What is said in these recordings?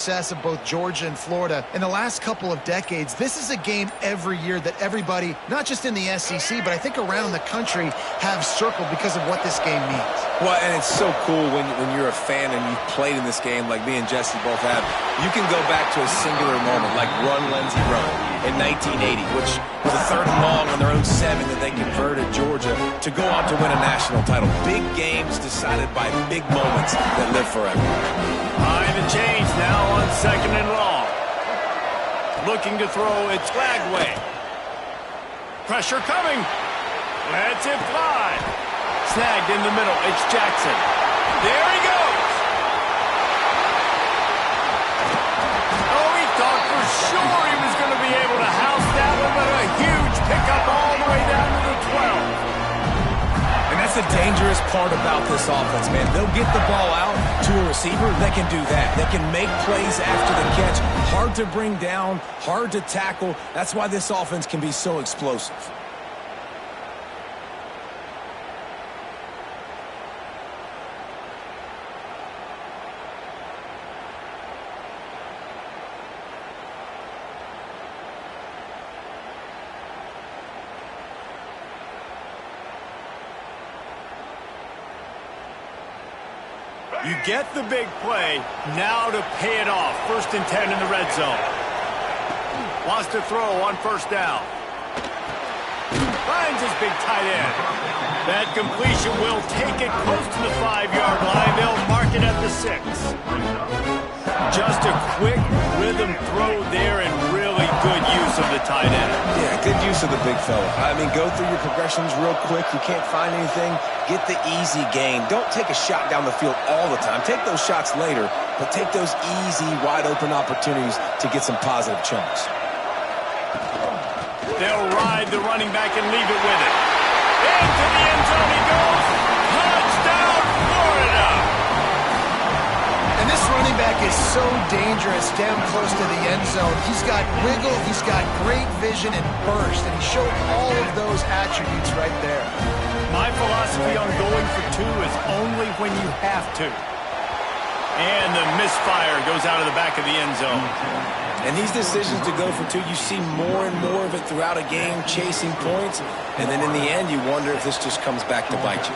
success of both Georgia and Florida in the last couple of decades. This is a game every year that everybody, not just in the SEC, but I think around the country, have circled because of what this game means. Well, and it's so cool when you're a fan and you've played in this game like me and Jesse both have. You can go back to a singular moment like Run, Lindsey, Run in 1980, which was a 3rd and long on their own 7 that they converted Georgia to go on to win a national title. Big games decided by big moments that live forever. Behind the change now on 2nd and long. Looking to throw, it's Lagway. Pressure coming. Lets it fly. Snagged in the middle, it's Jackson. There he goes. Oh, he thought for sure he was going to be able to house that one, but a huge pickup all the way down to the 12. And that's the dangerous part about this offense, man. They'll get the ball out to a receiver. They can do that. They can make plays after the catch. Hard to bring down, hard to tackle. That's why this offense can be so explosive. You get the big play, now to pay it off. 1st and 10 in the red zone. Wants to throw on 1st down. Finds his big tight end. That completion will take it close to the 5-yard line. They'll mark it at the 6. Just a quick rhythm throw there and really good use of the tight end. Yeah, good use of the big fella. I mean, go through your progressions real quick. You can't find anything. Get the easy gain. Don't take a shot down the field all the time. Take those shots later, but take those easy, wide-open opportunities to get some positive chunks. They'll ride the running back and leave it with it. Into the end zone he goes. Touchdown, Florida! And this running back is so dangerous down close to the end zone. He's got wiggle, he's got great vision and burst, and he showed all of those attributes right there. My philosophy on going for 2 is only when you have to. And the misfire goes out of the back of the end zone. And these decisions to go for 2, you see more and more of it throughout a game, chasing points. And then in the end, you wonder if this just comes back to bite you.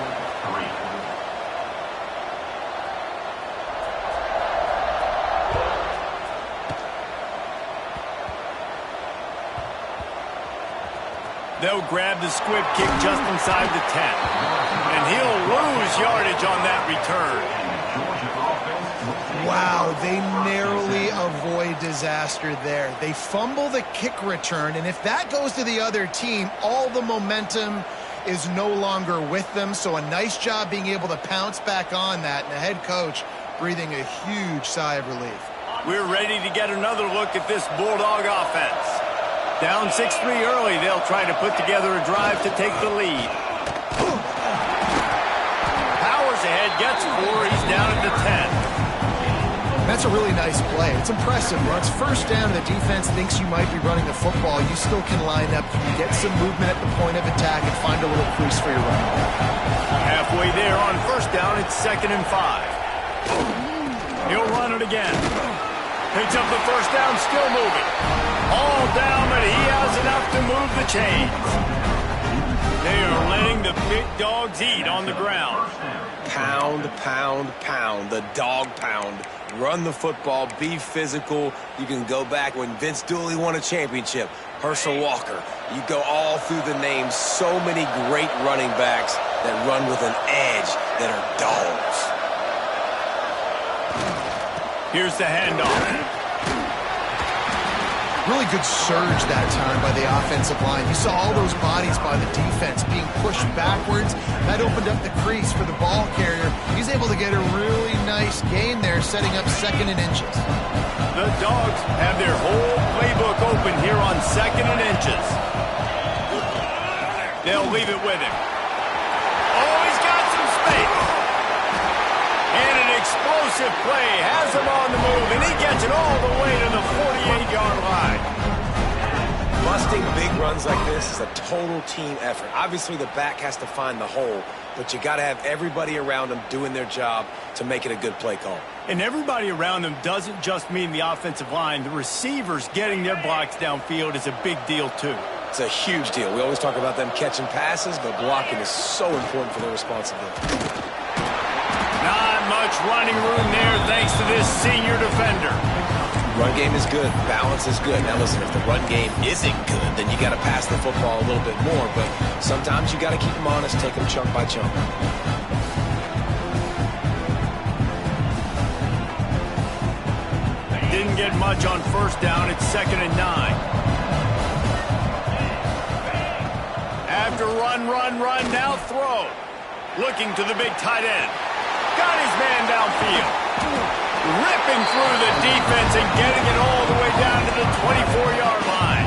They'll grab the squib kick just inside the 10. And he'll lose yardage on that return. Wow, they narrowly avoid disaster there. They fumble the kick return, and if that goes to the other team, all the momentum is no longer with them. So a nice job being able to pounce back on that, and the head coach breathing a huge sigh of relief. We're ready to get another look at this Bulldog offense. Down 6-3 early, they'll try to put together a drive to take the lead. Powers ahead, gets 4, he's down at the 10. That's a really nice play. It's impressive. Once 1st down, the defense thinks you might be running the football. You still can line up, get some movement at the point of attack, and find a little crease for your running back. Halfway there on 1st down, it's 2nd and 5. He'll run it again. Picks up the 1st down, still moving. All down, but he has enough to move the chains. They are letting the big dogs eat on the ground. Pound, pound, pound. The dog pound. Run the football, be physical. You can go back when Vince Dooley won a championship. Herschel Walker. You go all through the names. So many great running backs that run with an edge that are dogs. Here's the handoff. Really good surge that time by the offensive line. You saw all those bodies by the defense being pushed backwards. That opened up the crease for the ball carrier. He's able to get a really nice gain there, setting up 2nd and inches. The Dogs have their whole playbook open here on 2nd and inches. They'll leave it with him. Oh, he's got some space. And an explosive play has him on the move, and he gets it all the way to the 48-yard line. Busting big runs like this is a total team effort. Obviously, the back has to find the hole, but you got to have everybody around them doing their job to make it a good play call. And everybody around them doesn't just mean the offensive line. The receivers getting their blocks downfield is a big deal, too. It's a huge deal. We always talk about them catching passes, but blocking is so important for their responsibility. Not much running room there thanks to this senior defender. Run game is good. Balance is good. Now listen, if the run game isn't good, then you got to pass the football a little bit more. But sometimes you got to keep them honest, take them chunk by chunk. Didn't get much on first down. It's 2nd and 9. After run, now throw. Looking to the big tight end. Got his man downfield. Ripping through the defense and getting it all the way down to the 24-yard line.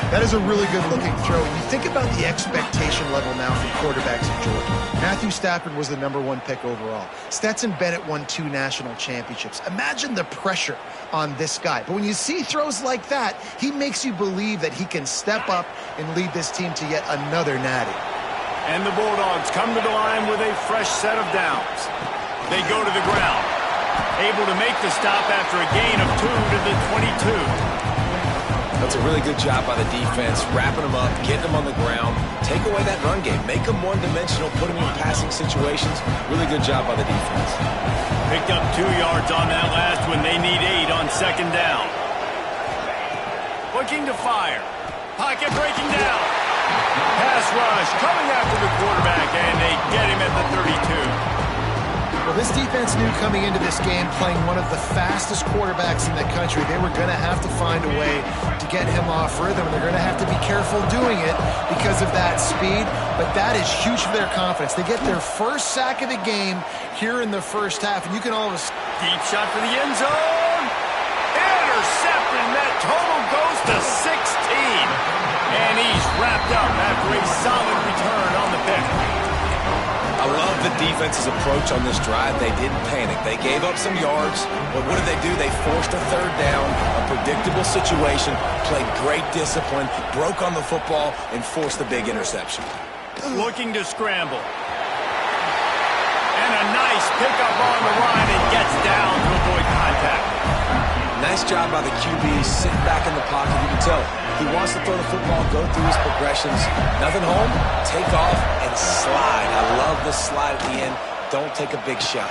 That is a really good-looking throw. When you think about the expectation level now for quarterbacks in Georgia, Matthew Stafford was the #1 pick overall. Stetson Bennett won 2 national championships. Imagine the pressure on this guy. But when you see throws like that, he makes you believe that he can step up and lead this team to yet another natty. And the Bulldogs come to the line with a fresh set of downs. They go to the ground. Able to make the stop after a gain of 2 to the 22. That's a really good job by the defense, wrapping them up, getting them on the ground, take away that run game, make them one-dimensional, put them in passing situations. Really good job by the defense. Picked up 2 yards on that last one. They need 8 on 2nd down. Looking to fire. Pocket breaking down. Pass rush coming after the quarterback, and they get him at the 32. Well, this defense knew coming into this game, playing one of the fastest quarterbacks in the country, they were going to have to find a way to get him off rhythm, and they're going to have to be careful doing it because of that speed, but that is huge for their confidence. They get their first sack of the game here in the first half, and you can always... Deep shot for the end zone. Intercepted, and that total goes to 16. And he's wrapped up after a solid return on the pick. I love the defense's approach on this drive. They didn't panic. They gave up some yards, but what did they do? They forced a 3rd down, a predictable situation, played great discipline, broke on the football, and forced the big interception. Looking to scramble. And a nice pickup on the line and gets down to avoid contact. Nice job by the QB, sitting back in the pocket. You can tell he wants to throw the football, go through his progressions. Nothing home, take off, and slide. I love the slide at the end. Don't take a big shot.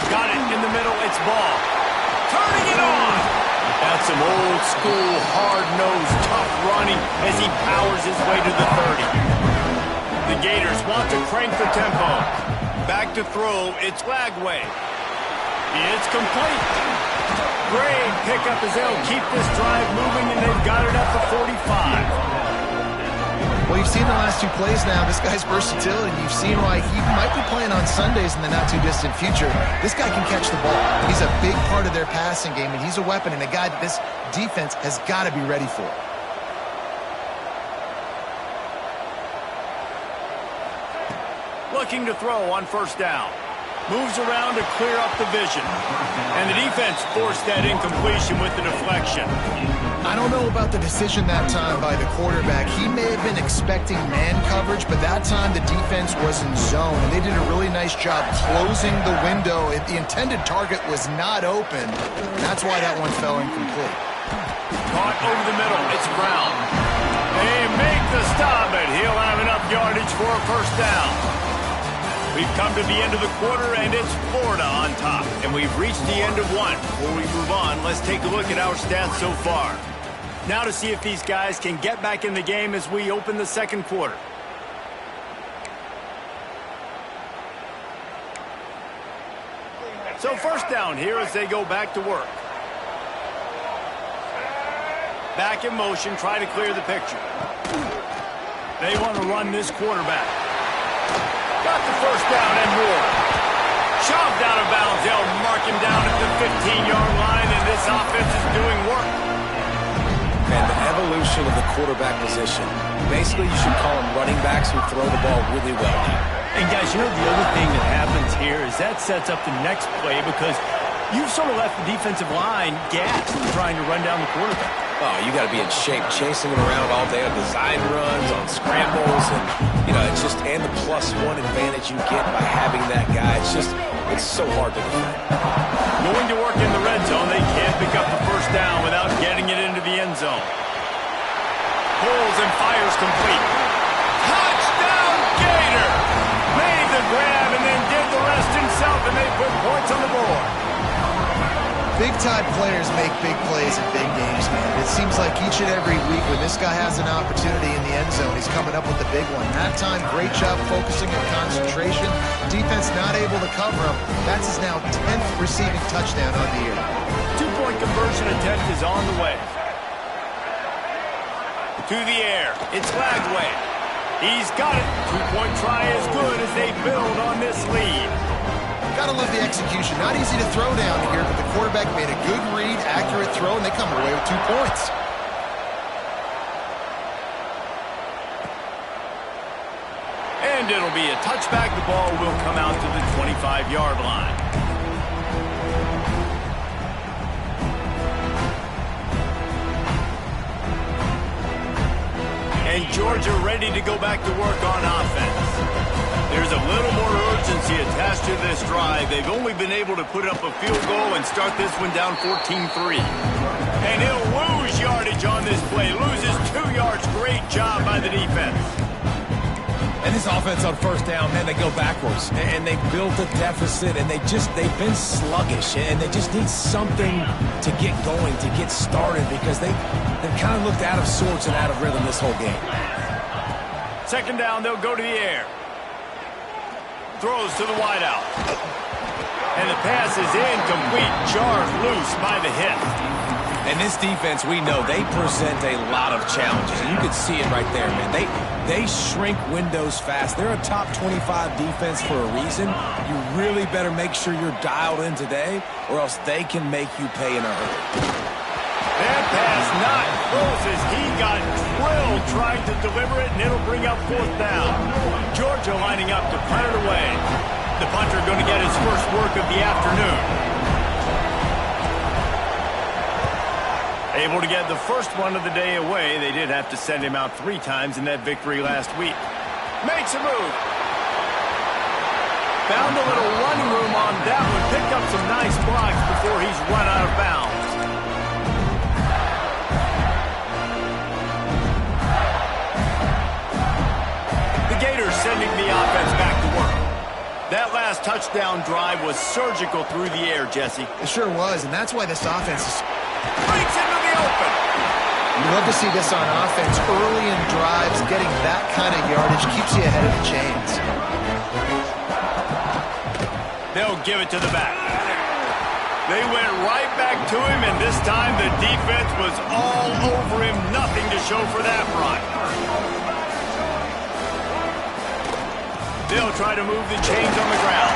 Got it in the middle. It's ball. Turning it on. That's some old school, hard-nosed, tough running as he powers his way to the 30. The Gators want to crank the tempo. Back to throw. It's Lagway. It's complete. Great pickup as they'll keep this drive moving, and they've got it at the 45. Well, you've seen the last 2 plays now. This guy's versatility. You've seen why he might be playing on Sundays in the not-too-distant future. This guy can catch the ball. He's a big part of their passing game, and he's a weapon and a guy that this defense has got to be ready for. Looking to throw on first down. Moves around to clear up the vision. And the defense forced that incompletion with the deflection. I don't know about the decision that time by the quarterback. He may have been expecting man coverage, but that time the defense was in zone, and they did a really nice job closing the window. The intended target was not open. That's why that one fell incomplete. Caught over the middle. It's Brown. They make the stop, but he'll have enough yardage for a first down. We've come to the end of the quarter, and it's Florida on top. And we've reached the end of one. Before we move on, let's take a look at our stats so far. Now to see if these guys can get back in the game as we open the 2nd quarter. So first down here as they go back to work. Back in motion, try to clear the picture. They want to run this quarterback. Got the first down and more. Shoved out of bounds. They'll mark him down at the 15-yard line, and this offense is doing work. And the evolution of the quarterback position. Basically, you should call them running backs who throw the ball really well now. And guys, you know the other thing that happens here is that sets up the next play because You've sort of left the defensive line gassed trying to run down the quarterback. Oh, you got to be in shape, chasing him around all day on design runs, on scrambles, and it's just and the +1 advantage you get by having that guy. It's so hard to defend. Going to work in the red zone, they can't pick up the first down without getting it into the end zone. Pulls and fires complete. Touchdown, Gator! Made the grab and then did the rest himself, and they put points on the board. Big-time players make big plays in big games, man. It seems like each and every week when this guy has an opportunity in the end zone, he's coming up with the big one. That time, great job focusing and concentration. Defense not able to cover him. That's his now 10th receiving touchdown on the year. Two-point conversion attempt is on the way. To the air. It's Lagway. He's got it. Two-point try is good as they build on this lead. Gotta love the execution. Not easy to throw down here, but the quarterback made a good read, accurate throw, and they come away with 2 points. And it'll be a touchback. The ball will come out to the 25-yard line. And Georgia ready to go back to work on offense. There's a little more urgency attached to this drive. They've only been able to put up a field goal and start this one down 14-3. And he'll lose yardage on this play. Loses 2 yards. Great job by the defense. And this offense on first down, man, they go backwards. And they built a deficit, and they've been sluggish. And they just need something to get going, to get started, because they've kind of looked out of sorts and out of rhythm this whole game. Second down, they'll go to the air. Throws to the wideout. And the pass is incomplete. Jarred loose by the hit. And this defense, we know, they present a lot of challenges. And you can see it right there, man. They shrink windows fast. They're a top 25 defense for a reason. You really better make sure you're dialed in today, or else they can make you pay in a hurry. That pass not close as he got drilled trying to deliver it, and it'll bring up 4th down. Georgia lining up to punt it away. The punter going to get his first work of the afternoon. Able to get the first one of the day away. They did have to send him out 3 times in that victory last week. Makes a move. Found a little running room on that one. Picked up some nice blocks before he's run out of bounds. Sending the offense back to work. That last touchdown drive was surgical through the air, Jesse. It sure was, and that's why this offense is... Breaks into the open. You love to see this on offense. Early in drives, getting that kind of yardage keeps you ahead of the chains. They'll give it to the back. They went right back to him, and this time the defense was all over him. Nothing to show for that run. They'll try to move the chains on the ground.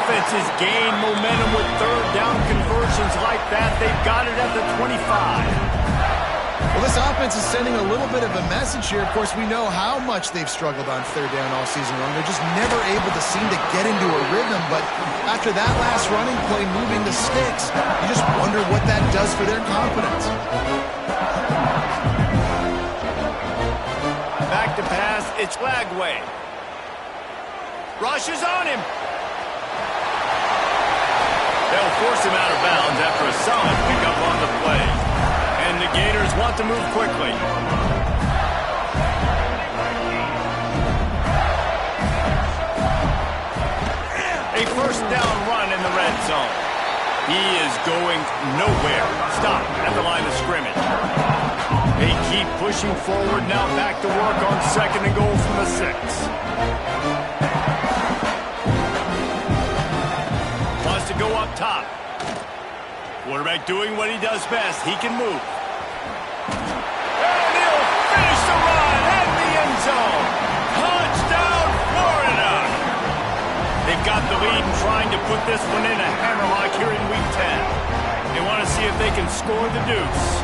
Offenses gain momentum with 3rd down conversions like that. They've got it at the 25. Well, this offense is sending a little bit of a message here. Of course, we know how much they've struggled on 3rd down all season long. They're just never able to seem to get into a rhythm. But after that last running play, moving the sticks, you just wonder what that does for their confidence. Back to pass. It's Lagway. Rush is on him. They'll force him out of bounds after a solid pickup on the play. And the Gators want to move quickly. A first down run in the red zone. He is going nowhere. Stop at the line of scrimmage. They keep pushing forward now, back to work on 2nd and goal from the 6. To go up top. Quarterback doing what he does best. He can move. And he'll finish the run at the end zone. Touchdown, Florida. They've got the lead and trying to put this one in a hammerlock here in Week 10. They want to see if they can score the deuce.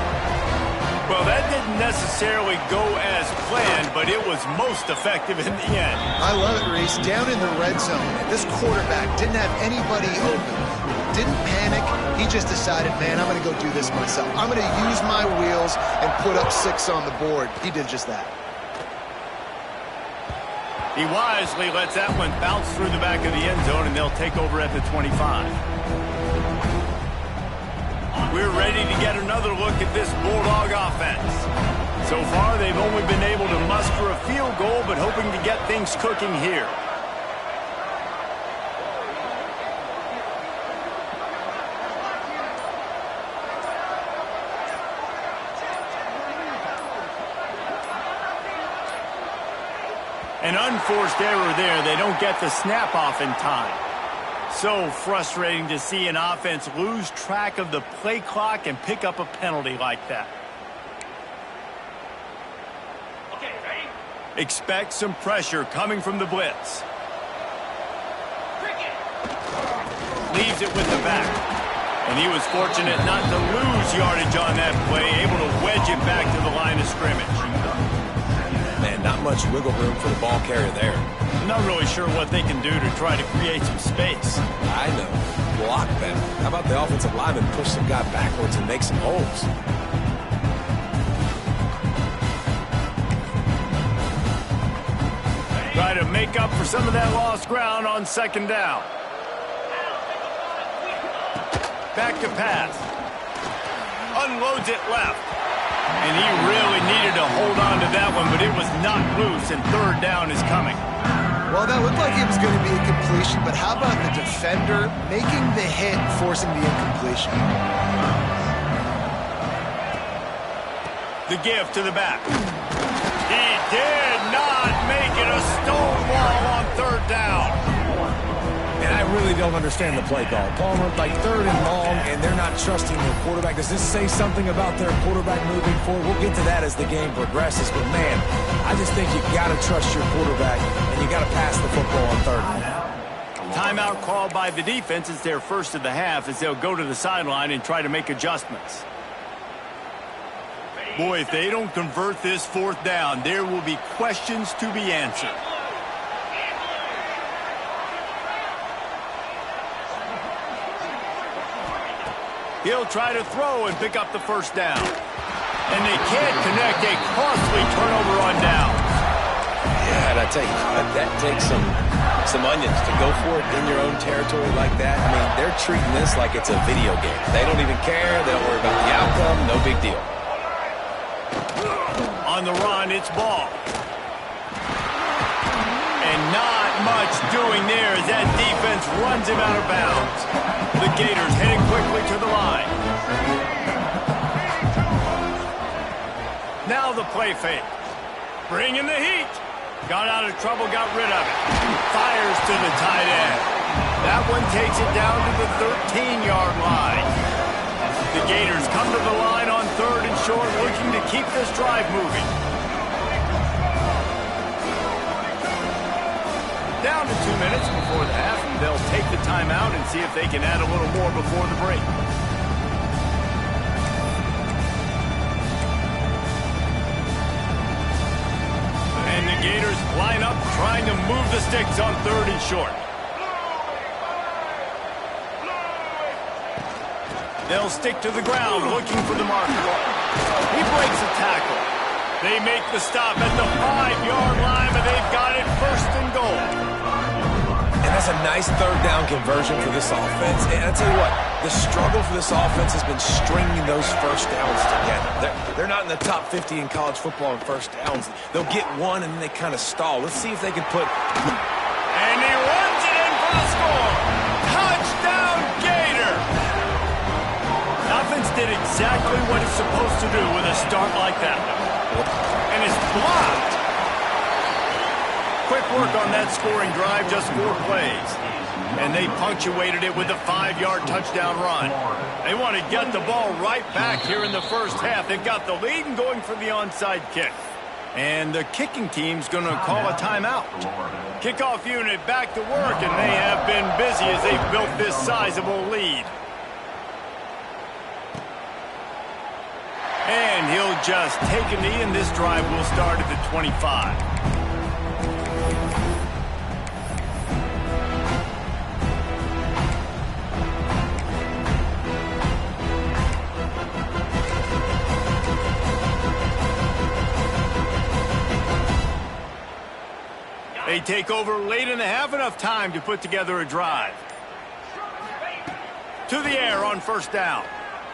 Well, that didn't necessarily go as planned, but it was most effective in the end. I love it, Reese. Down in the red zone, this quarterback didn't have anybody open. Didn't panic. He just decided, man, I'm going to go do this myself. I'm going to use my wheels and put up 6 on the board. He did just that. He wisely lets that one bounce through the back of the end zone, and they'll take over at the 25. We're ready to get another look at this Bulldog offense. So far, they've only been able to muster a field goal, but hoping to get things cooking here. An unforced error there. They don't get the snap off in time. So frustrating to see an offense lose track of the play clock and pick up a penalty like that. Okay, ready? Expect some pressure coming from the blitz. Leaves it with the back. And he was fortunate not to lose yardage on that play, able to wedge it back to the line of scrimmage. Man, not much wiggle room for the ball carrier there. I'm not really sure what they can do to try to create some space. I know. Block better. How about the offensive lineman push some guy backwards and make some holes? Try to make up for some of that lost ground on second down. Back to pass. Unloads it left. And he really needed to hold on to that one, but it was not loose, and third down is coming. Well, that looked like it was going to be a completion, but how about the defender making the hit, forcing the incompletion? The give to the back. He did not make it a stonewall on third down. And I really don't understand the play call. Palmer, like 3rd and long, and they're not trusting their quarterback. Does this say something about their quarterback moving forward? We'll get to that as the game progresses. But, man, I just think you got to trust your quarterback, and you got to pass the football on 3rd and long. Timeout called by the defense. It's their first of the half as they'll go to the sideline and try to make adjustments. Boy, if they don't convert this 4th down, there will be questions to be answered. He'll try to throw and pick up the first down. And they can't connect a costly turnover on downs. Yeah, and I tell you, that takes some onions to go for it in your own territory like that. I mean, they're treating this like it's a video game. They don't even care. They don't worry about the outcome. No big deal. On the run, it's Ball. And not much doing there as that defense runs him out of bounds. The Gators heading quickly to the line. Now the play fake. Bringing the heat. Got out of trouble, got rid of it. Fires to the tight end. That one takes it down to the 13-yard line. The Gators come to the line on 3rd and short, looking to keep this drive moving. Down to 2 minutes before the half, and they'll take the timeout and see if they can add a little more before the break. And the Gators line up, trying to move the sticks on 3rd and short. They'll stick to the ground, looking for the marker. He breaks a tackle. They make the stop at the 5-yard line, but they've got it 1st and goal. And that's a nice 3rd down conversion for this offense. And I tell you what, the struggle for this offense has been stringing those first downs together. They're not in the top 50 in college football in first downs. They'll get one, and then they kind of stall. Let's see if they can put... And he runs it in for the score. Touchdown, Gator! Offense did exactly what it's supposed to do with a start like that. And it's blocked. Quick work on that scoring drive, just 4 plays. And they punctuated it with a 5-yard touchdown run. They want to get the ball right back here in the first half. They've got the lead and going for the onside kick. And the kicking team's going to call a timeout. Kickoff unit back to work, and they have been busy as they've built this sizable lead. And he'll just take a knee, and this drive will start at the 25. They take over late in the half, enough time to put together a drive. To the air on first down.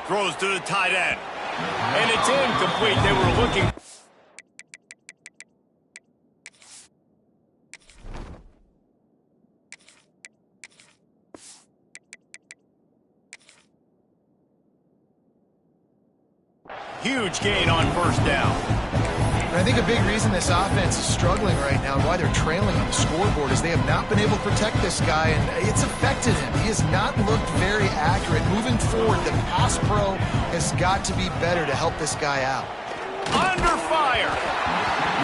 Throws to the tight end. And it's incomplete. They were looking. Huge gain on first down. And I think a big reason this offense is struggling right now and why they're trailing on the scoreboard is they have not been able to protect this guy, and it's affected him. He has not looked very accurate. Moving forward, the pass pro has got to be better to help this guy out. Under fire.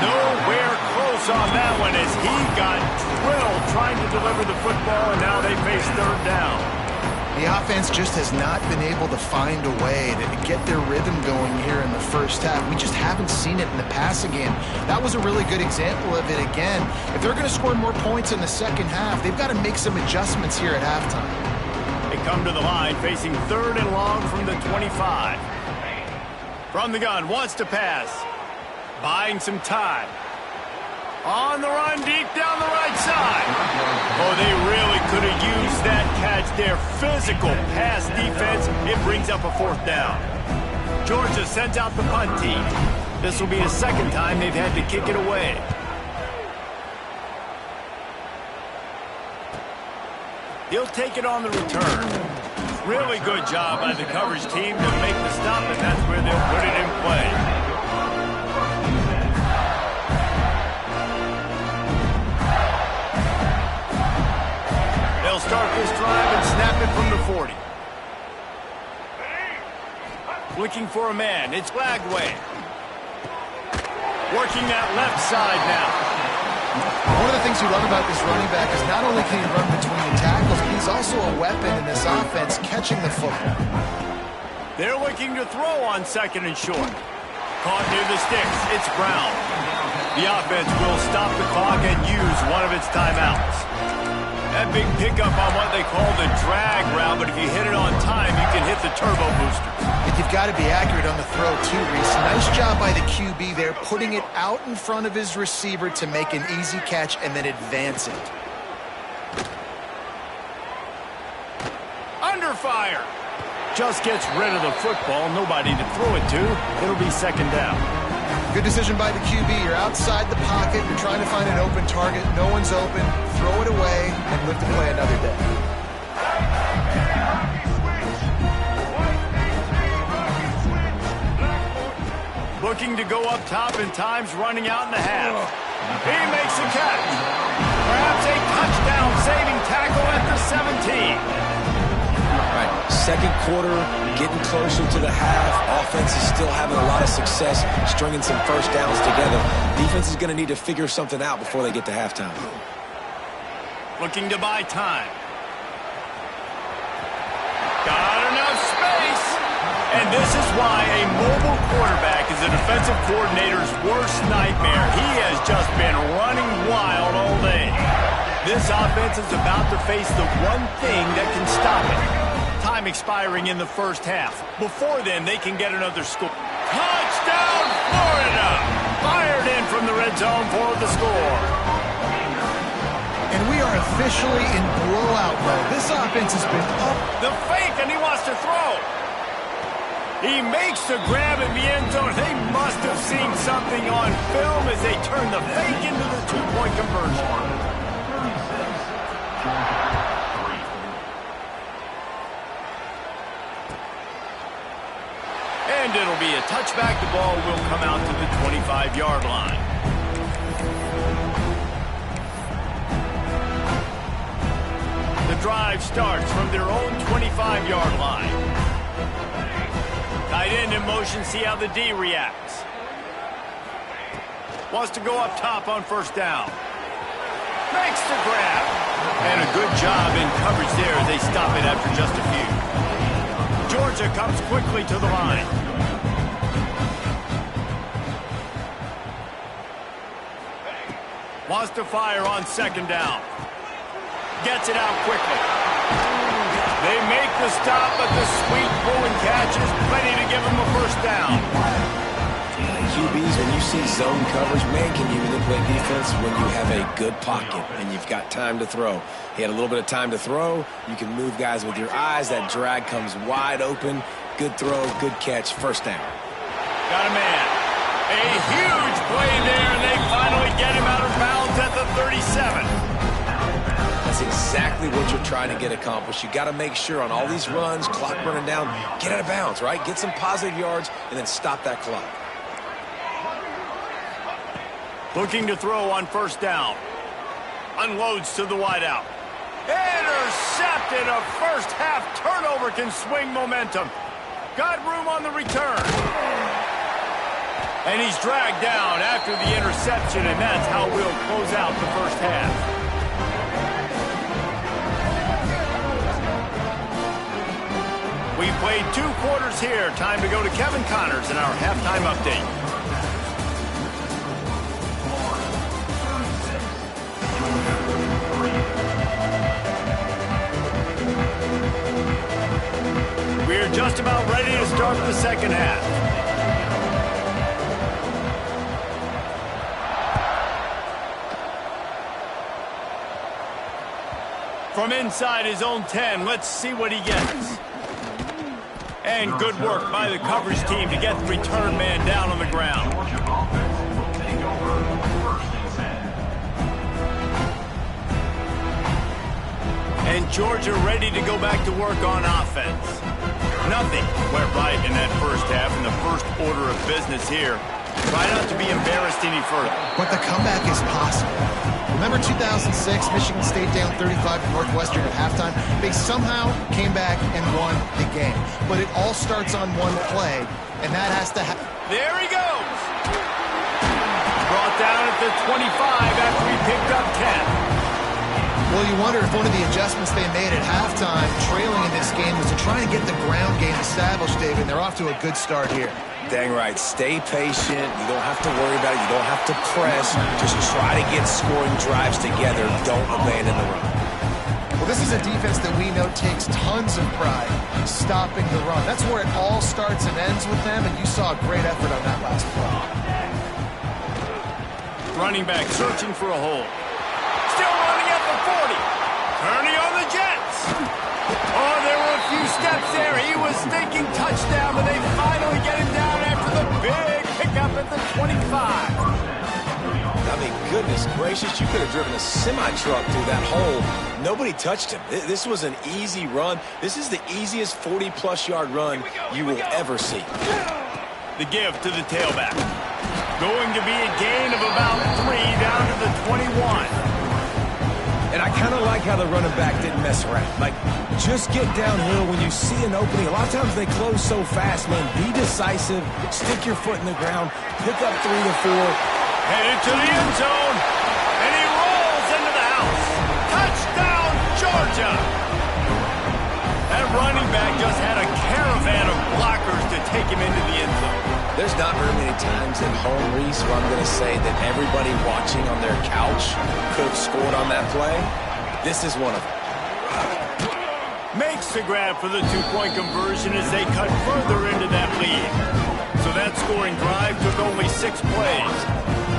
Nowhere close on that one as he got drilled trying to deliver the football, and now they face third down. The offense just has not been able to find a way to get their rhythm going here in the first half. We just haven't seen it in the passing game. That was a really good example of it again. If they're going to score more points in the second half, they've got to make some adjustments here at halftime. They come to the line facing third and long from the 25. From the gun, wants to pass. Buying some time. On the run, deep down the right side. Oh, they really could have used that catch there. Physical pass defense. It brings up a fourth down. Georgia sends out the punt team. This will be the second time they've had to kick it away. He'll take it on the return. Really good job by the coverage team to make the stop, and that's where they'll put it in play. They'll start this drive and snap it from the 40. Looking for a man. It's Lagway. Working that left side now. One of the things we love about this running back is not only can he run between the tackles, but he's also a weapon in this offense catching the football. They're looking to throw on second and short. Caught near the sticks. It's Brown. The offense will stop the clock and use one of its timeouts. That big pickup on what they call the drag route, but if you hit it on time, you can hit the turbo booster. But you've got to be accurate on the throw, too, Reese. Nice job by the QB there, putting it out in front of his receiver to make an easy catch and then advance it. Under fire. Just gets rid of the football. Nobody to throw it to. It'll be second down. Good decision by the QB. You're outside the pocket. You're trying to find an open target. No one's open. Throw it away and live to play another day. Looking to go up top, and time's running out in the half. He makes a catch. Perhaps a touchdown-saving tackle at the 17. Right. Second quarter, getting closer to the half. Offense is still having a lot of success stringing some first downs together. Defense is going to need to figure something out before they get to halftime. Looking to buy time. Got enough space. And this is why a mobile quarterback is a defensive coordinator's worst nightmare. He has just been running wild all day. This offense is about to face the one thing that can stop it. Time expiring in the first half. Before then, they can get another score. Touchdown, Florida! Fired in from the red zone for the score. And we are officially in blowout mode. This offense has been up. The fake, and he wants to throw. He makes the grab in the end zone. They must have seen something on film as they turn the fake into the two-point conversion. And it'll be a touchback. The ball will come out to the 25-yard line. The drive starts from their own 25-yard line. Tight end in motion, see how the D reacts. Wants to go up top on first down. Makes the grab. And a good job in coverage there as they stop it after just a few. Georgia comes quickly to the line. Wants to fire on second down. Gets it out quickly. They make the stop, but the sweet throwing catch is plenty to give them a first down. QBs, when you see zone coverage, man, can you manipulate defense when you have a good pocket and you've got time to throw. He had a little bit of time to throw. You can move guys with your eyes. That drag comes wide open. Good throw, good catch, first down. Got a man. A huge play there, and they finally get him out of bounds at the 37. That's exactly what you're trying to get accomplished. You got to make sure on all these runs, clock running down, get out of bounds, right? Get some positive yards, and then stop that clock. Looking to throw on first down. Unloads to the wideout. Intercepted. A first half turnover can swing momentum. Got room on the return. And he's dragged down after the interception, and that's how we'll close out the first half. We played 2 quarters here. Time to go to Kevin Connors in our halftime update. We're just about ready to start the second half. From inside his own 10, let's see what he gets. And good work by the coverage team to get the return man down on the ground. And Georgia ready to go back to work on offense. Nothing went right in that first half, in the first order of business here. Try not to be embarrassed any further. But the comeback is possible. Remember 2006, Michigan State down 35 to Northwestern at halftime? They somehow came back and won the game. But it all starts on one play, and that has to happen. There he goes. Brought down at the 25 after he picked up 10. Well, you wonder if one of the adjustments they made at halftime, trailing in this game, was to try and get the ground game established, David. They're off to a good start here. Dang right. Stay patient. You don't have to worry about it. You don't have to press. Just try to get scoring drives together. Don't abandon the run. Well, this is a defense that we know takes tons of pride stopping the run. That's where it all starts and ends with them, and you saw a great effort on that last play. Running back searching for a hole. Still running at the 40. Turning on the Jets. Oh, there were a few steps there. He was thinking touchdown, but they finally get him down after the big pickup at the 25. I mean, goodness gracious, you could have driven a semi-truck through that hole. Nobody touched him. This was an easy run. This is the easiest 40-plus yard run you will ever see. The give to the tailback. Going to be a gain of about 3 down to the 21. And I kind of like how the running back didn't mess around. Like, just get downhill when you see an opening. A lot of times they close so fast, man. Be decisive. Stick your foot in the ground. Pick up 3 to 4. Headed to the end zone. And he rolls into the house. Touchdown, Georgia. That running back just had a caravan of blockers to take him into the end zone. There's not very many times at home, Reese, where I'm going to say that everybody watching on their couch could have scored on that play. This is one of them. Makes the grab for the 2-point conversion as they cut further into that lead. So that scoring drive took only 6 plays.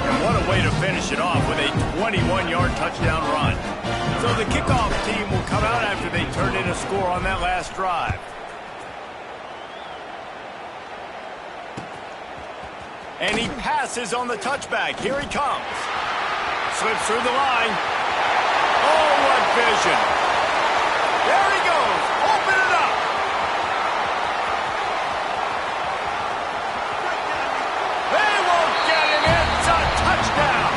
And what a way to finish it off with a 21-yard touchdown run. So the kickoff team will come out after they turn in a score on that last drive. And he passes on the touchback. Here he comes. Slips through the line. Oh, what vision. There he goes. Open it up. They won't get him. It's a touchdown.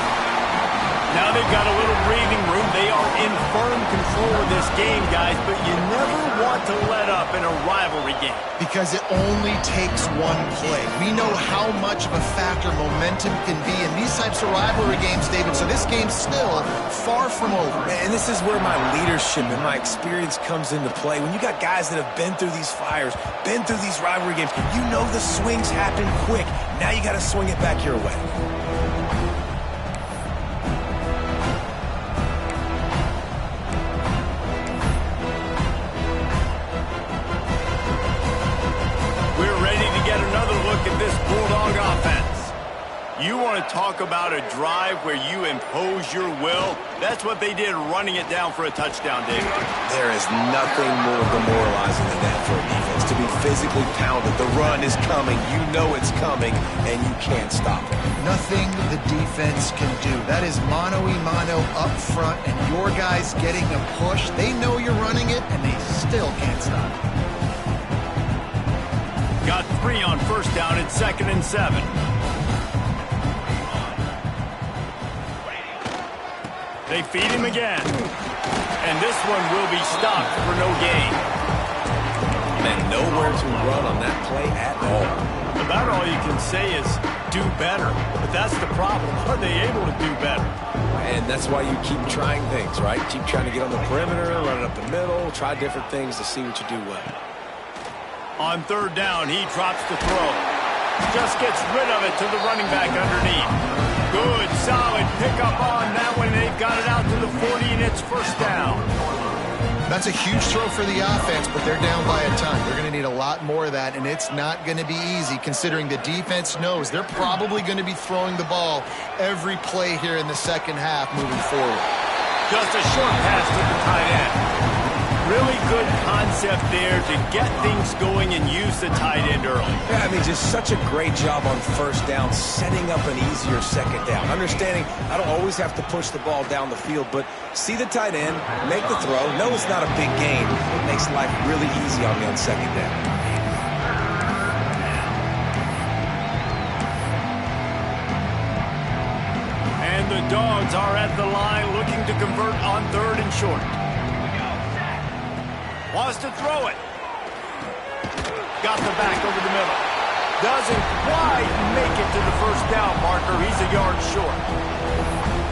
Now they've got a little breathing room. They are in firm control of this game, guys, but you never want to let up in a rivalry game. Because it only takes one play. We know how much of a factor momentum can be in these types of rivalry games, David, so this game's still far from over. And this is where my leadership and my experience comes into play. When you got guys that have been through these fires, been through these rivalry games, you know the swings happen quick. Now you got to swing it back your way. at this Bulldog offense. You want to talk about a drive where you impose your will? That's what they did running it down for a touchdown, David. There is nothing more demoralizing than that for a defense, to be physically pounded. The run is coming. You know it's coming, and you can't stop it. Nothing the defense can do. That is mano-a-mano up front, and your guys getting a push. They know you're running it, and they still can't stop it. Got 3 on first down at 2nd and 7. They feed him again. And this one will be stopped for no gain. And nowhere to run on that play at all. About all you can say is do better. But that's the problem. Are they able to do better? And that's why you keep trying things, right? Keep trying to get on the perimeter, run it up the middle, try different things to see what you do well. On 3rd down, he drops the throw. Just gets rid of it to the running back underneath. Good, solid pickup on that one. They've got it out to the 40, and it's first down. That's a huge throw for the offense, but they're down by a ton. They're going to need a lot more of that, and it's not going to be easy considering the defense knows they're probably going to be throwing the ball every play here in the second half moving forward. Just a short pass to the tight end. Really good concept there to get things going and use the tight end early. Yeah, I mean, just such a great job on first down, setting up an easier second down. Understanding I don't always have to push the ball down the field, but see the tight end, make the throw. No, it's not a big gain. It makes life really easy on me on second down. And the Dogs are at the line looking to convert on 3rd and short. Wants to throw it. Got the back over the middle. Doesn't quite make it to the first down marker. He's a yard short.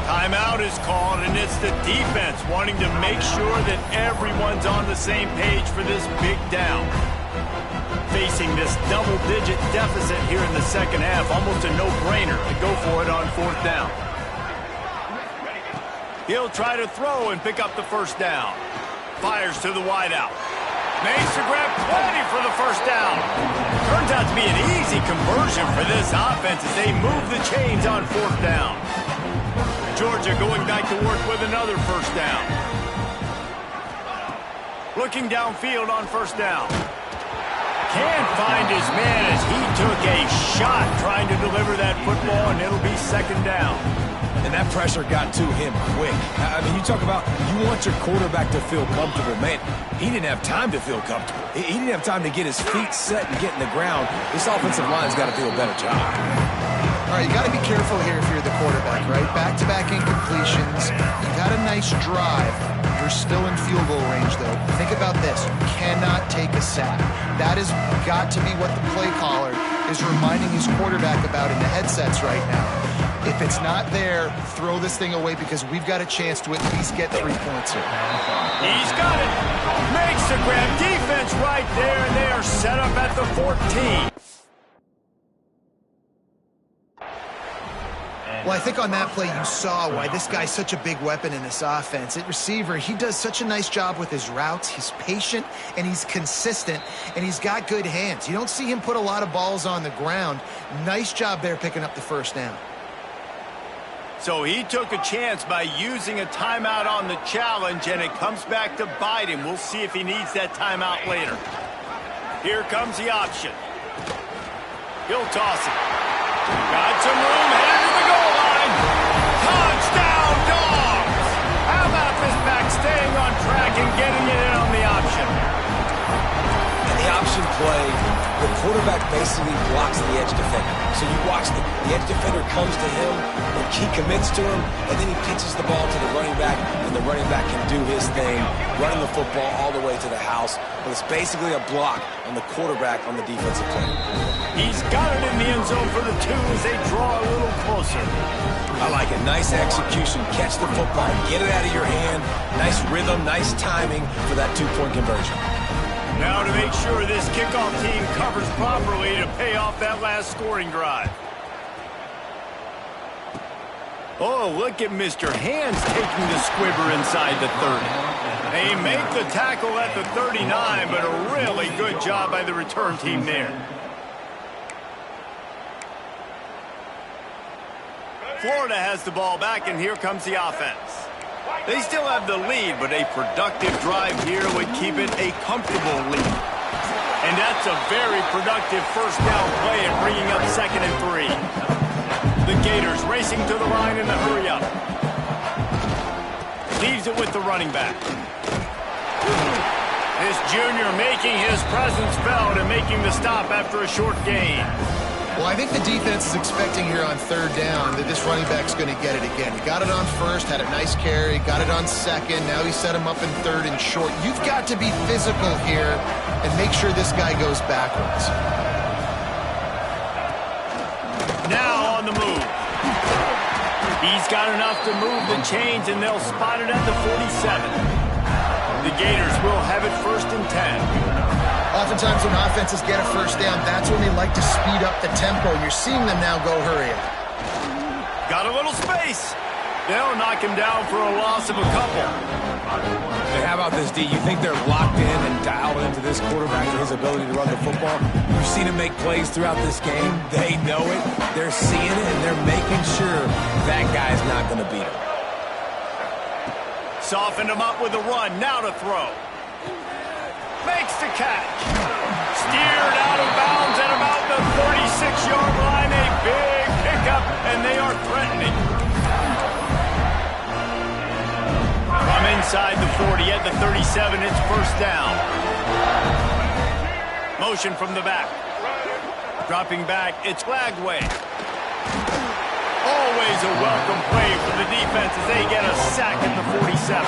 Timeout is called, and it's the defense wanting to make sure that everyone's on the same page for this big down. Facing this double-digit deficit here in the second half, almost a no-brainer to go for it on 4th down. He'll try to throw and pick up the first down. Fires to the wideout. Makes the grab, plenty for the first down. Turns out to be an easy conversion for this offense as they move the chains on 4th down. Georgia going back to work with another first down. Looking downfield on first down. Can't find his man as he took a shot trying to deliver that football, and it'll be 2nd down. And that pressure got to him quick. I mean, you talk about you want your quarterback to feel comfortable. Man, he didn't have time to feel comfortable. He didn't have time to get his feet set and get in the ground. This offensive line's got to do a better job. All right, you got to be careful here if you're the quarterback, right? Back-to-back incompletions. You got a nice drive. You're still in field goal range, though. Think about this. You cannot take a sack. That has got to be what the play caller is reminding his quarterback about in the headsets right now. If it's not there, throw this thing away because we've got a chance to at least get 3 points here. He's got it. Makes the grab. Defense right there, and they are set up at the 14. Well, I think on that play you saw why this guy's such a big weapon in this offense. At receiver, he does such a nice job with his routes. He's patient, and he's consistent, and he's got good hands. You don't see him put a lot of balls on the ground. Nice job there picking up the first down. So he took a chance by using a timeout on the challenge, and it comes back to bite him. We'll see if he needs that timeout later. Here comes the option. He'll toss it. Got some room, headed to the goal line. Touchdown, Dogs! How about this back staying on track and getting it in on the option? And the option play, the quarterback basically blocks the edge defender. So you watch the edge defender comes to him, and he commits to him, and then he pitches the ball to the running back, and the running back can do his thing, running the football all the way to the house. But it's basically a block on the quarterback on the defensive play. He's got it in the end zone for the 2 as they draw a little closer. I like it. Nice execution. Catch the football. Get it out of your hand. Nice rhythm, nice timing for that 2-point conversion. Now to make sure this kickoff team covers properly to pay off that last scoring drive. Oh, look at Mr. Hands taking the squibber inside the 30. They make the tackle at the 39, but a really good job by the return team there. Florida has the ball back, and here comes the offense. They still have the lead, but a productive drive here would keep it a comfortable lead. And that's a very productive first down play and bringing up 2nd and 3. The Gators racing to the line in the hurry up. Leaves it with the running back. This junior making his presence felt and making the stop after a short gain. Well, I think the defense is expecting here on 3rd down that this running back's going to get it again. He got it on 1st, had a nice carry, got it on 2nd. Now he set him up in 3rd and short. You've got to be physical here and make sure this guy goes backwards. Now on the move. He's got enough to move the chains, and they'll spot it at the 47. The Gators will have it 1st and 10. Oftentimes when offenses get a 1st down, that's when they like to speed up the tempo. You're seeing them now go hurry up. Got a little space. They'll knock him down for a loss of a couple. Hey, how about this, D? You think they're locked in and dialed into this quarterback and his ability to run the football? You've seen him make plays throughout this game. They know it. They're seeing it, and they're making sure that guy's not going to beat him. Softened him up with a run. Now to throw. Makes the catch. Steered out of bounds at about the 36-yard line. A big pickup, and they are threatening. From inside the 40 at the 37, it's 1st down. Motion from the back. Dropping back, it's Lagway. Always a welcome play for the defense as they get a sack at the 47.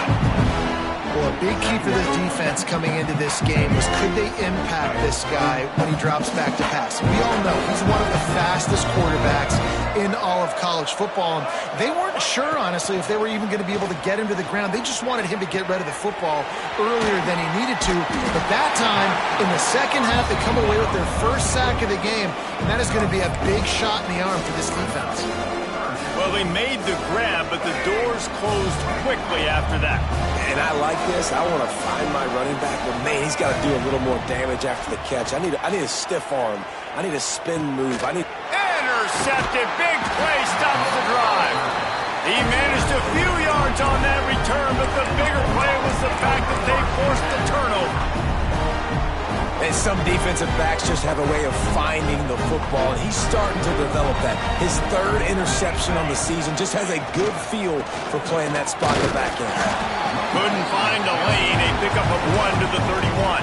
Well, a big key for this defense coming into this game was could they impact this guy when he drops back to pass? We all know he's one of the fastest quarterbacks in all of college football. And they weren't sure, honestly, if they were even going to be able to get him to the ground. They just wanted him to get rid of the football earlier than he needed to. But that time, in the 2nd half, they come away with their 1st sack of the game. And that is going to be a big shot in the arm for this defense. Well, they made the grab, but the doors closed quickly after that. And I like this. I want to find my running back, but man, he's got to do a little more damage after the catch. I need a stiff arm. I need a spin move. Intercepted. Big play stops the drive. He managed a few yards on that return, but the bigger play was the fact that they forced the turnover. And some defensive backs just have a way of finding the football, and he's starting to develop that. His 3rd interception on the season, just has a good feel for playing that spot in the back end. Couldn't find a lane. A pickup of 1 to the 31.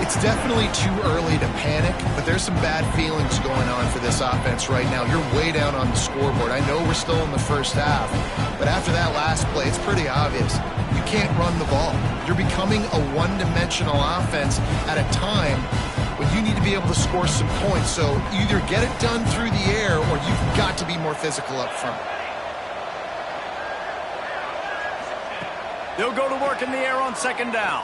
It's definitely too early to panic, but there's some bad feelings going on for this offense right now. You're way down on the scoreboard. I know we're still in the 1st half, but after that last play, it's pretty obvious. You can't run the ball. You're becoming a one-dimensional offense at a time when you need to be able to score some points. So either get it done through the air or you've got to be more physical up front. They'll go to work in the air on 2nd down.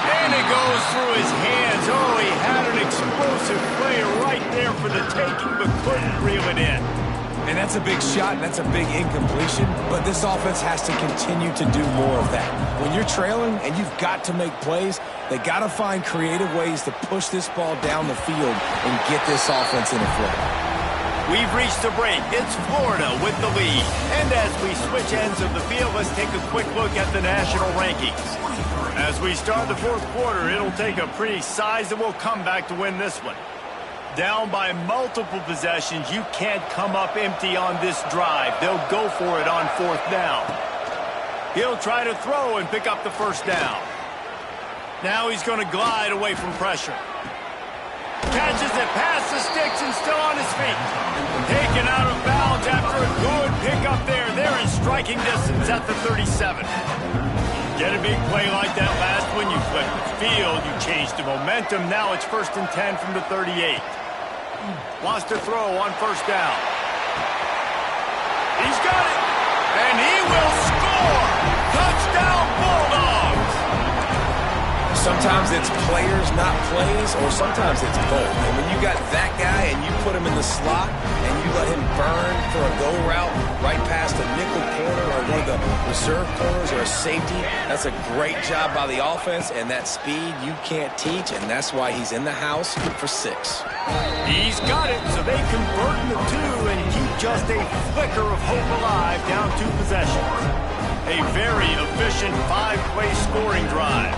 And it goes through his hands. Oh, he had an explosive play right there for the taking, but couldn't reel it in. And that's a big shot, and that's a big incompletion, but this offense has to continue to do more of that. When you're trailing and you've got to make plays, they got to find creative ways to push this ball down the field and get this offense in a flow. We've reached the break. It's Florida with the lead. And as we switch ends of the field, let's take a quick look at the national rankings. As we start the 4th quarter, it'll take a pretty sizable comeback to win this one. Down by multiple possessions, you can't come up empty on this drive. They'll go for it on 4th down. He'll try to throw and pick up the 1st down. Now he's going to glide away from pressure. Catches it past the sticks and still on his feet. Taken out of bounds after a good pickup there. They're in striking distance at the 37. Get a big play like that last one, you flip the field, you change the momentum. Now it's 1st and 10 from the 38. Wants to throw on 1st down. He's got it, and he will score! Touchdown Bulldogs! Sometimes it's players, not plays, or sometimes it's both. And when you got that guy and you put him in the slot and you let him burn for a go route right past a nickel corner or one of the reserve corners or a safety, that's a great job by the offense, and that speed you can't teach, and that's why he's in the house for 6. He's got it, so they convert the 2 and keep just a flicker of hope alive down 2 possessions. A very efficient 5-play scoring drive.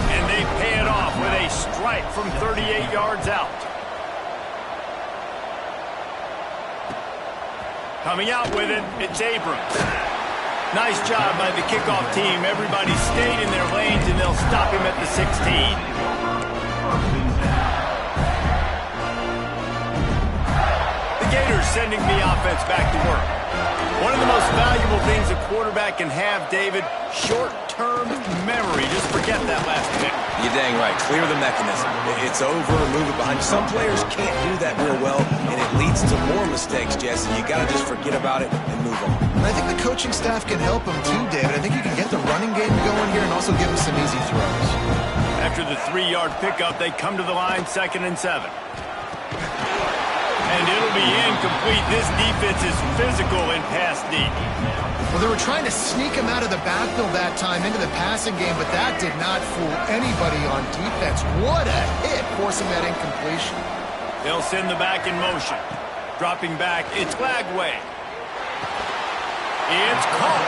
And they pay it off with a strike from 38 yards out. Coming out with it, it's Abrams. Nice job by the kickoff team. Everybody stayed in their lanes, and they'll stop him at the 16. The Gators sending the offense back to work. One of the most valuable things a quarterback can have, David, short-term memory. Just forget that last pick. You're dang right. Clear the mechanism. It's over, move it behind you. Some players can't do that real well, and it leads to more mistakes, Jesse. You got to just forget about it and move on. And I think the coaching staff can help him too, David. I think you can get the running game going here and also give him some easy throws. After the 3-yard pickup, they come to the line, 2nd and 7. And it'll be incomplete. This defense is physical in pass deep. Well, they were trying to sneak him out of the backfield that time into the passing game, but that did not fool anybody on defense. What a hit, forcing that incompletion. They'll send the back in motion. Dropping back, it's Lagway. It's caught.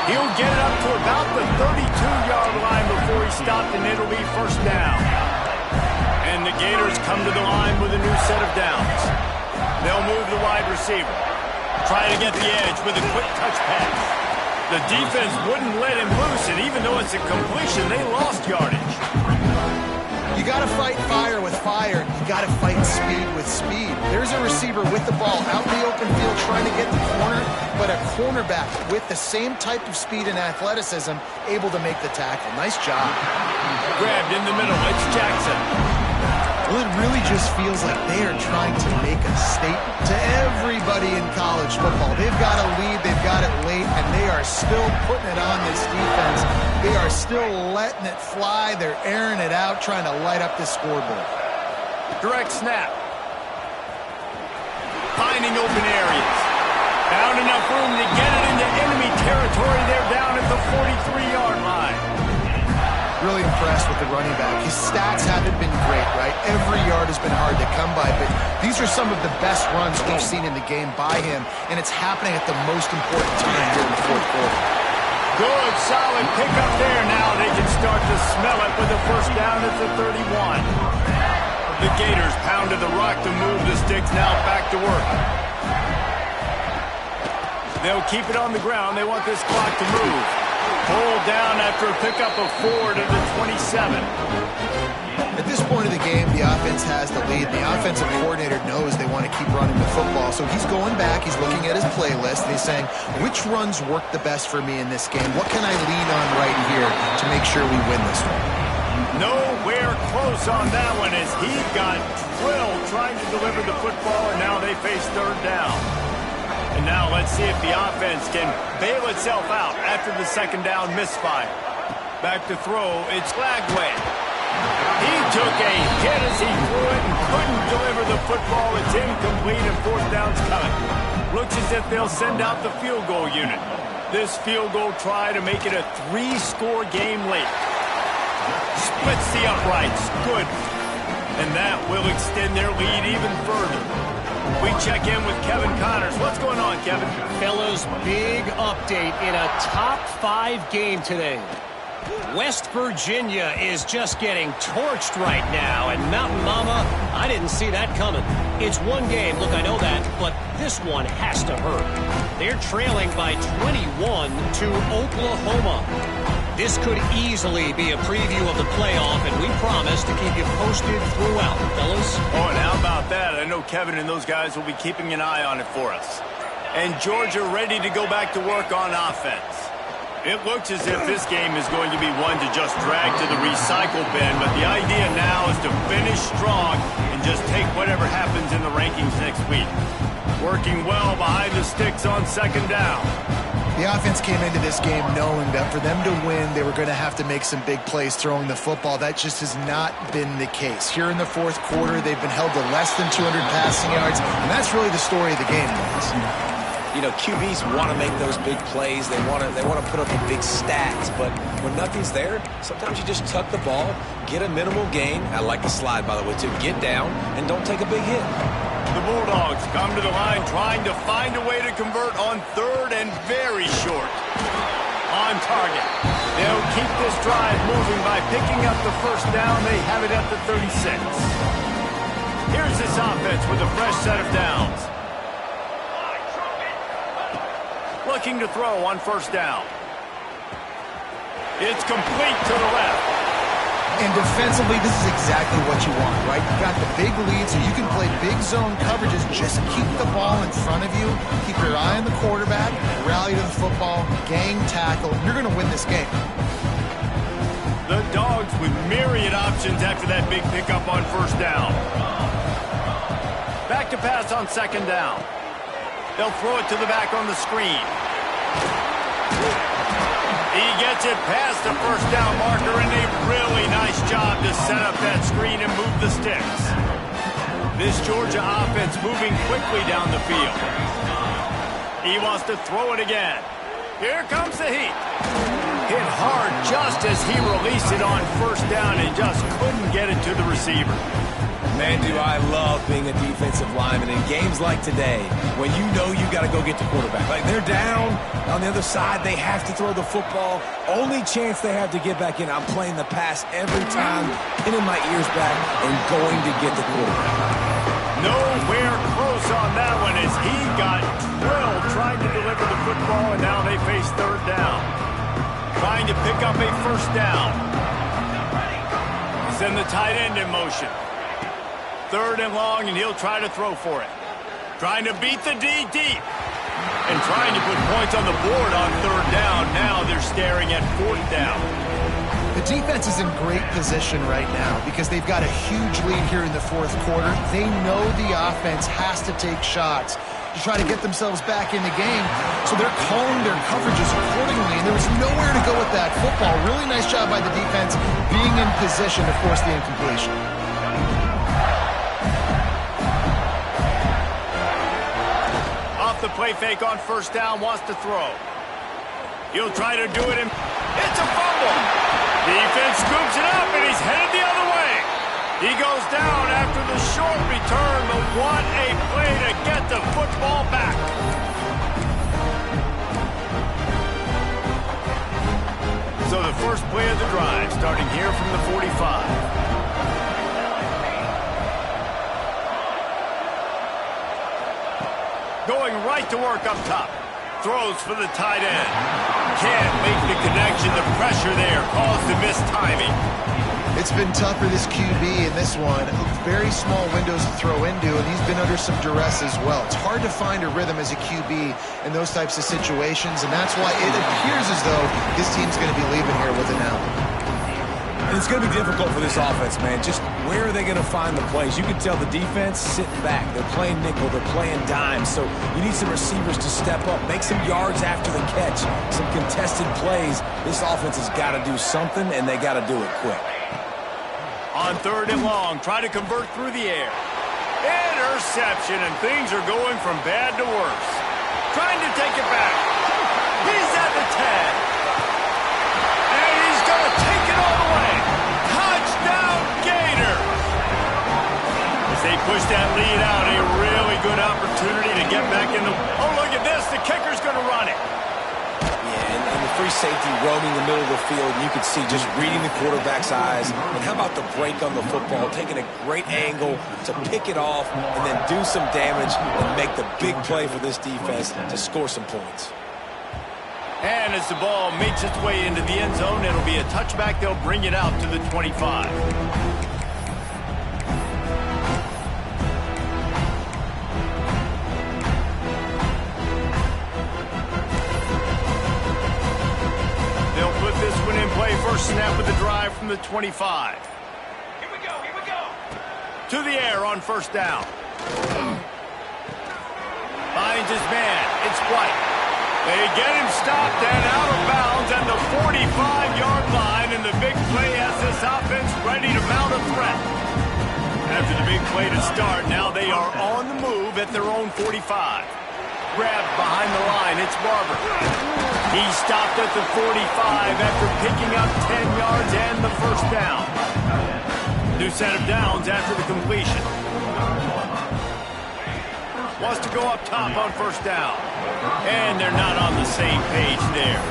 He'll get it up to about the 32-yard line before he stopped, and it'll be 1st down. And the Gators come to the line with a new set of downs. They'll move the wide receiver. Try to get the edge with a quick touch pass. The defense wouldn't let him loose, and even though it's a completion, they lost yardage. You got to fight fire with fire. You got to fight speed with speed. There's a receiver with the ball out in the open field trying to get the corner, but a cornerback with the same type of speed and athleticism able to make the tackle. Nice job. Grabbed in the middle. It's Jackson. Well, it really just feels like they are trying to make a statement to everybody in college football. They've got a lead, they've got it late, and they are still putting it on this defense. They are still letting it fly. They're airing it out, trying to light up the scoreboard. Direct snap. Finding open areas. Found enough room to get it into enemy territory. They're down at the 43-yard line. Really impressed with the running back. His stats haven't been great, right? Every yard has been hard to come by, but these are some of the best runs we've seen in the game by him, and it's happening at the most important time here in the 4th quarter. Good, solid pickup there. Now they can start to smell it with a 1st down at the 31. The Gators pounded the rock to move the sticks, now back to work. They'll keep it on the ground. They want this clock to move. Pulled down after a pickup of 4 to the 27. At this point of the game, the offense has the lead. The offensive coordinator knows they want to keep running the football, so he's going back, he's looking at his playlist, and he's saying, which runs work the best for me in this game? What can I lean on right here to make sure we win this one? Nowhere close on that one as he got drilled trying to deliver the football, and now they face 3rd down. And now let's see if the offense can bail itself out after the 2nd down misfire. Back to throw, it's Lagway. He took a hit as he threw it and couldn't deliver the football. It's incomplete and 4th down's coming. Looks as if they'll send out the field goal unit. This field goal try to make it a 3-score game late. Splits the uprights. Good. And that will extend their lead even further. We check in with Kevin Connors. What's going on, Kevin? Fellas, big update in a top 5 game today. West Virginia is just getting torched right now, and Mountain Mama, I didn't see that coming. It's one game, look, I know that, but this one has to hurt. They're trailing by 21 to Oklahoma. This could easily be a preview of the playoff, and we promise to keep you posted throughout, fellas. Oh, and how about that? I know Kevin and those guys will be keeping an eye on it for us. And Georgia ready to go back to work on offense. It looks as if this game is going to be one to just drag to the recycle bin, but the idea now is to finish strong and just take whatever happens in the rankings next week. Working well behind the sticks on 2nd down. The offense came into this game knowing that for them to win, they were going to have to make some big plays throwing the football. That just has not been the case. Here in the fourth quarter, they've been held to less than 200 passing yards, and that's really the story of the game, guys. You know, QBs want to make those big plays. They want to put up the big stats. But when nothing's there, sometimes you just tuck the ball, get a minimal gain. I like the slide, by the way, too. Get down and don't take a big hit. The Bulldogs come to the line trying to find a way to convert on third and very short. On target. They'll keep this drive moving by picking up the first down. They have it at the 36. Here's this offense with a fresh set of downs. Looking to throw on first down. It's complete to the left. And defensively, this is exactly what you want, right? You got the big lead, so you can play big zone coverages. Just keep the ball in front of you. Keep your eye on the quarterback. Rally to the football. Gang tackle. You're going to win this game. The Dogs with myriad options after that big pickup on first down. Back to pass on second down. They'll throw it to the back on the screen. He gets it past the first down marker, and a really nice job to set up that screen and move the sticks. This Georgia offense moving quickly down the field. He wants to throw it again. Here comes the heat. Hit hard just as he released it on first down and just couldn't get it to the receiver. Man, do I love being a defensive lineman in games like today when you know you got to go get the quarterback. Like, they're down on the other side. They have to throw the football. Only chance they have to get back in. I'm playing the pass every time, pinning my ears back and going to get the quarterback. Nowhere close on that one as he got drilled trying to deliver the football, and now they face third down. Trying to pick up a first down. Send the tight end in motion. Third and long, and he'll try to throw for it. Trying to beat the D deep. And trying to put points on the board on third down. Now they're staring at fourth down. The defense is in great position right now because they've got a huge lead here in the fourth quarter. They know the offense has to take shots to try to get themselves back in the game. So they're calling their coverages accordingly, and there was nowhere to go with that football. Really nice job by the defense being in position to force the incompletion. The play fake on first down, wants to throw. He'll try to do it, and it's a fumble. Defense scoops it up, and he's headed the other way. He goes down after the short return, but what a play to get the football back. So the first play of the drive, starting here from the 45. Going right to work up top. Throws for the tight end. Can't make the connection. The pressure there caused the missed timing. It's been tough for this QB in this one. Very small windows to throw into, and he's been under some duress as well. It's hard to find a rhythm as a QB in those types of situations, and that's why it appears as though this team's going to be leaving here with an L. And it's going to be difficult for this offense, man. Just where are they going to find the plays? You can tell the defense sitting back. They're playing nickel. They're playing dime. So you need some receivers to step up, make some yards after the catch, some contested plays. This offense has got to do something, and they got to do it quick. On third and long, try to convert through the air. Interception, and things are going from bad to worse. Trying to take it back. He's at the 10. And he's going to take it all the way. Touchdown, Gators. As they push that lead out, a really good opportunity to get back in the... Oh, look at this. The kicker's going to run it. And the free safety roaming the middle of the field, and you could see just reading the quarterback's eyes. And how about the break on the football, taking a great angle to pick it off and then do some damage and make the big play for this defense to score some points. And as the ball makes its way into the end zone, it'll be a touchback. They'll bring it out to the 25. They'll put this one in play. First snap of the drive from the 25. Here we go. To the air on first down. Finds his man. It's White. They get him stopped and out of bounds at the 45-yard line, and the big play has this offense ready to mount a threat. After the big play to start, now they are on the move at their own 45. Grabbed behind the line, it's Barber. He stopped at the 45 after picking up 10 yards and the first down. New set of downs after the completion. Wants to go up top on first down. And they're not on the same page there.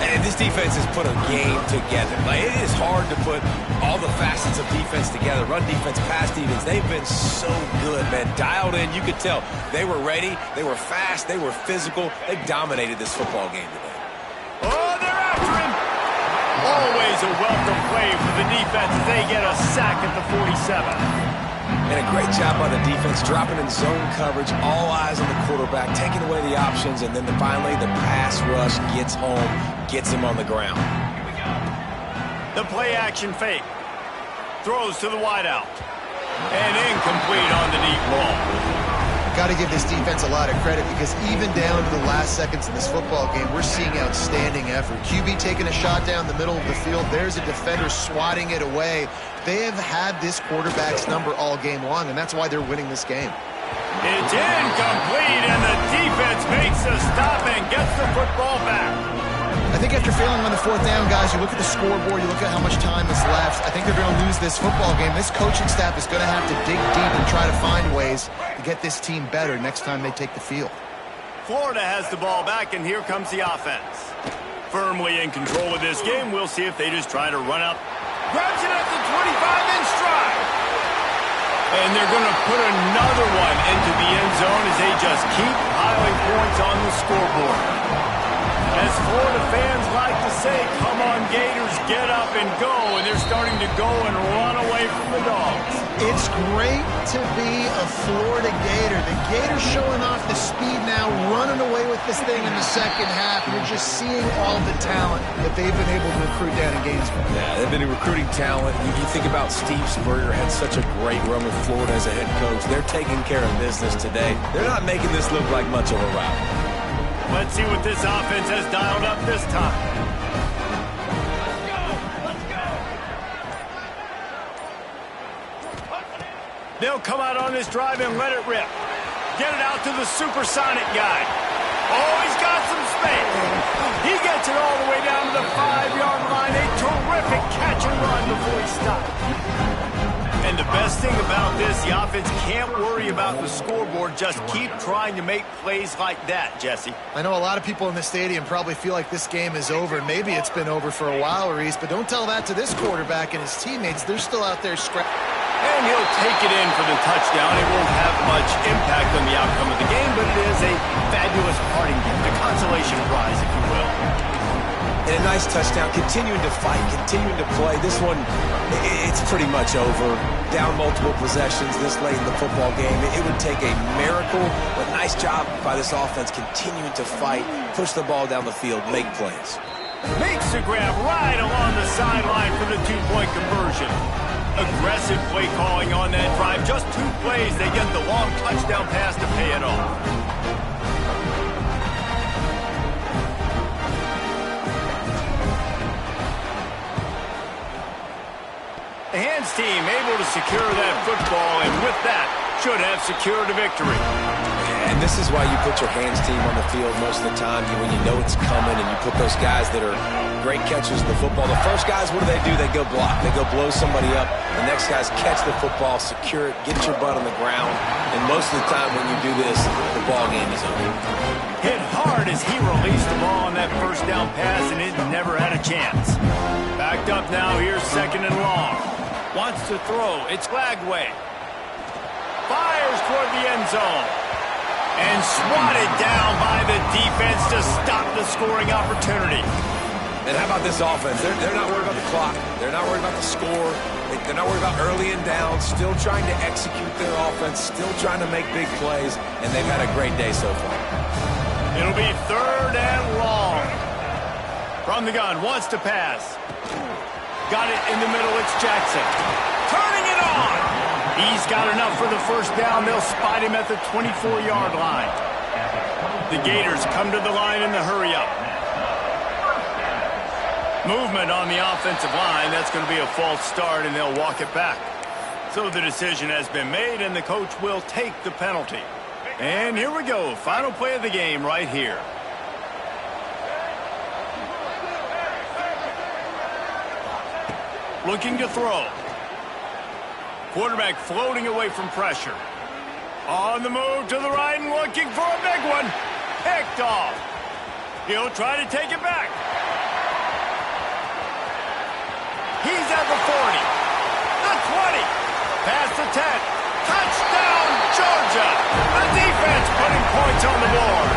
And this defense has put a game together. Like, it is hard to put all the facets of defense together. Run defense, pass defense. They've been so good, man. Dialed in. You could tell they were ready. They were fast. They were physical. They dominated this football game today. Oh, they're after him. Always a welcome play for the defense as they get a sack at the 47. And a great job by the defense, dropping in zone coverage, all eyes on the quarterback, taking away the options, and then finally the pass rush gets home, gets him on the ground. The play-action fake. Throws to the wideout. And incomplete on the deep ball. Got to give this defense a lot of credit because even down to the last seconds in this football game, we're seeing outstanding effort. QB taking a shot down the middle of the field. There's a defender swatting it away. They have had this quarterback's number all game long, and that's why they're winning this game. It's incomplete, and the defense makes a stop and gets the football back. I think after failing on the fourth down, guys, you look at the scoreboard, you look at how much time is left. I think they're going to lose this football game. This coaching staff is going to have to dig deep and try to find ways to get this team better next time they take the field. Florida has the ball back, and here comes the offense. Firmly in control of this game. We'll see if they just try to run up. Grabs it at the 25 in stride. And they're going to put another one into the end zone as they just keep piling points on the scoreboard. As Florida fans like to say, come on Gators, get up and go, and they're starting to go and run away from the Dogs. It's great to be a Florida Gator. The Gators showing off the speed now, running away with this thing in the second half. You're just seeing all the talent that they've been able to recruit down in Gainesville. Yeah, they've been recruiting talent. You think about Steve Spurrier, had such a great run with Florida as a head coach. They're taking care of business today. They're not making this look like much of a rout. Let's see what this offense has dialed up this time. They'll come out on this drive and let it rip. Get it out to the supersonic guy. Oh, he's got some space. He gets it all the way down to the 5-yard line. A terrific catch and run before he stopped. And the best thing about this, the offense can't worry about the scoreboard. Just keep trying to make plays like that, Jesse. I know a lot of people in the stadium probably feel like this game is over. Maybe it's been over for a while, Reese, but don't tell that to this quarterback and his teammates. They're still out there scrapping. And he'll take it in for the touchdown. It won't have much impact on the outcome of the game, but it is a fabulous parting gift, a consolation prize, if you will. And a nice touchdown, continuing to fight, continuing to play. This one, it's pretty much over. Down multiple possessions this late in the football game. It would take a miracle, but nice job by this offense continuing to fight, push the ball down the field, make plays. Makes the grab right along the sideline for the two-point conversion. Aggressive play calling on that drive. Just 2 plays, they get the long touchdown pass to pay it off. The hands team able to secure that football, and with that, should have secured a victory. And this is why you put your hands team on the field most of the time when you know it's coming, and you put those guys that are great catchers of the football. The first guys, what do? They go block. They go blow somebody up. The next guys catch the football, secure it, get your butt on the ground. And most of the time when you do this, the ball game is over. Hit hard as he released the ball on that first down pass, and it never had a chance. Backed up now, here's second and long. Wants to throw. It's Lagway. Fires toward the end zone. And swatted down by the defense to stop the scoring opportunity. And how about this offense? They're not worried about the clock. They're not worried about the score. They're not worried about early and down. Still trying to execute their offense. Still trying to make big plays. And they've had a great day so far. It'll be third and long. From the gun, wants to pass. Got it in the middle, it's Jackson. Turning it on! He's got enough for the first down. They'll spot him at the 24-yard line. The Gators come to the line in the hurry-up. Movement on the offensive line. That's going to be a false start, and they'll walk it back. So the decision has been made, and the coach will take the penalty. And here we go. Final play of the game right here. Looking to throw. Quarterback floating away from pressure. On the move to the right and looking for a big one. Picked off. He'll try to take it back. He's at the 40. The 20. Past the 10. Touchdown, Georgia. The defense putting points on the board.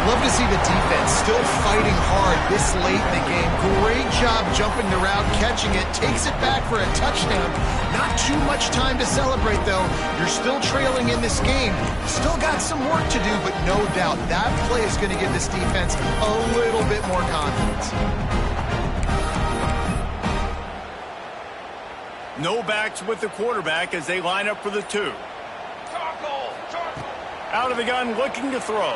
Love to see the defense still fighting hard this late in the game. Great job jumping the route, catching it, takes it back for a touchdown. Not too much time to celebrate, though. You're still trailing in this game. Still got some work to do, but no doubt that play is going to give this defense a little bit more confidence. No backs with the quarterback as they line up for the 2. Out of the gun, looking to throw.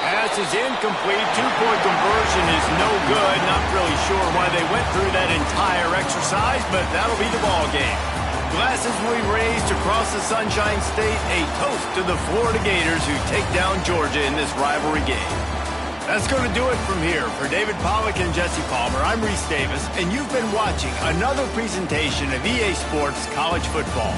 Pass is incomplete. 2-point conversion is no good. Not really sure why they went through that entire exercise, but that'll be the ball game. Glasses will be raised across the Sunshine State. A toast to the Florida Gators who take down Georgia in this rivalry game. That's going to do it from here. For David Pollack and Jesse Palmer, I'm Reese Davis, and you've been watching another presentation of EA Sports College Football.